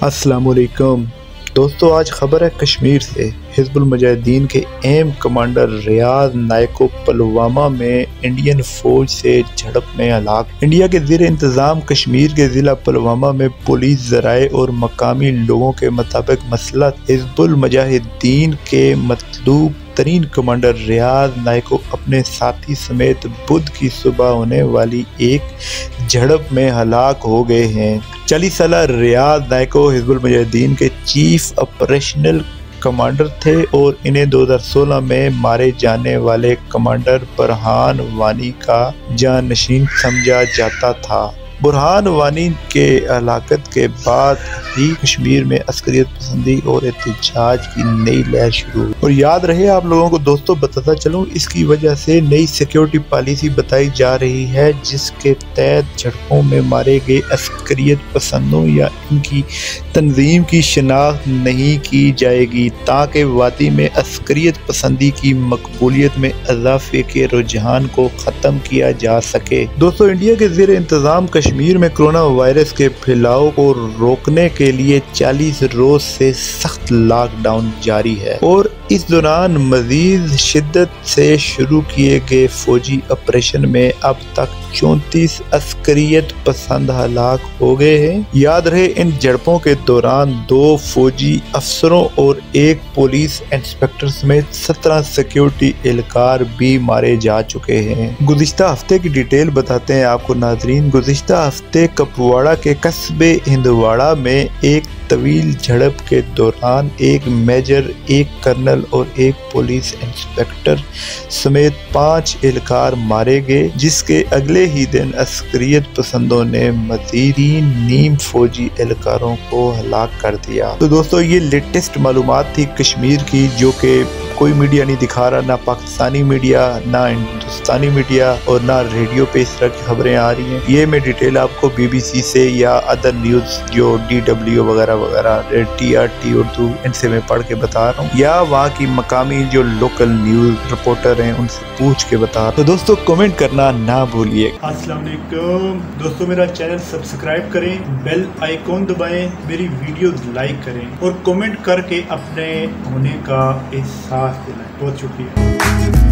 السلام علیکم دوستو، آج خبر ہے کشمیر سے۔ حزب المجاہدین کے اہم کمانڈر ریاض نائکو پلوامہ میں انڈین فوج سے جھڑپ میں ہلاک۔ انڈیا کے زیر انتظام کشمیر کے ضلع پلوامہ میں پولیس ذرائع اور مقامی لوگوں کے مطابق مسلح حزب المجاہدین کے مطلوب ترین کمانڈر ریاض نائکو اپنے ساتھی سمیت بدھ کی صبح ہونے والی ایک جھڑپ میں ہلاک ہو گئے ہیں۔ 40 سالہ ریاض نائکو حزب المجاہدین کے چیف آپریشنل کمانڈر تھے اور انہیں 2016 میں مارے جانے والے کمانڈر برہان وانی کا جانشین سمجھا جاتا تھا۔ برہان وانی کے ہلاکت کے بعد ہی کشمیر میں عسکریت پسندی اور احتجاج کی نئی لہر شروع ہوئی۔ اور یاد رہے آپ لوگوں کو دوستو، بتاتا چلوں، اس کی وجہ سے نئی سیکیورٹی پالیسی بتائی جا رہی ہے جس کے تحت جھڑپوں میں مارے گئے عسکریت پسندوں یا ان کی تنظیم کی شناخت نہیں کی جائے گی تاکہ وادی میں عسکریت پسندی کی مقبولیت میں اضافے کے رجحان کو ختم کیا جا سکے۔ دوستو، انڈیا کے زیر انتظام کشمیر میں کرونا وائرس کے پھیلاؤ کو روکنے کے لیے 40 روز سے سخت لاک ڈاؤن جاری ہے اور اس دوران مزید شدت سے شروع کیے گئے فوجی آپریشن میں اب تک 34 عسکریت پسند ہلاک ہو گئے ہیں۔ یاد رہے ان جھڑپوں کے دوران 2 فوجی افسروں اور 1 پولیس انسپکٹر سمیت 17 سیکیورٹی اہلکار بھی مارے جا چکے ہیں۔ گزشتہ ہفتے کی ڈیٹیل بتاتے ہیں آپ کو ناظرین۔ گزشتہ ہفتے کپواڑہ کے قصبے ہندواڑہ میں ایک طویل جھڑپ کے دوران 1 میجر، 1 کرنل اور 1 پولیس انسپکٹر سمیت 5 اہلکار مارے گئے، جس کے اگلے ہی دن عسکریت پسندوں نے مزید 3 نیم فوجی اہلکاروں کو ہلاک کر دیا۔ تو دوستو، یہ لیٹسٹ معلومات تھی کشمیر کی جو کہ کوئی میڈیا نہیں دکھا رہا، نہ پاکستانی میڈیا، نہ ہندوستانی میڈیا اور نہ ریڈیو پہ اس طرح کی خبریں آ رہی ہیں۔ یہ میں ڈیٹیل آپ کو BBC سے یا ادر نیوز جو DW وغیرہ وغیرہ TRT اردو ان سے میں پڑھ کے بتا رہا ہوں، یا وہاں کی مقامی جو لوکل نیوز رپورٹر ہیں ان سے پوچھ کے بتا رہا ہوں۔ تو دوستو، کمنٹ کرنا نہ بھولیے۔ السلام علیکم دوستو، میرا چینل سبسکرائب کریں، بیل آئیکن دبائیں، میری ویڈیوز لائک کریں اور کمنٹ کر کے اپنے ہونے کا احساس دلائیں۔ بہت شکریہ۔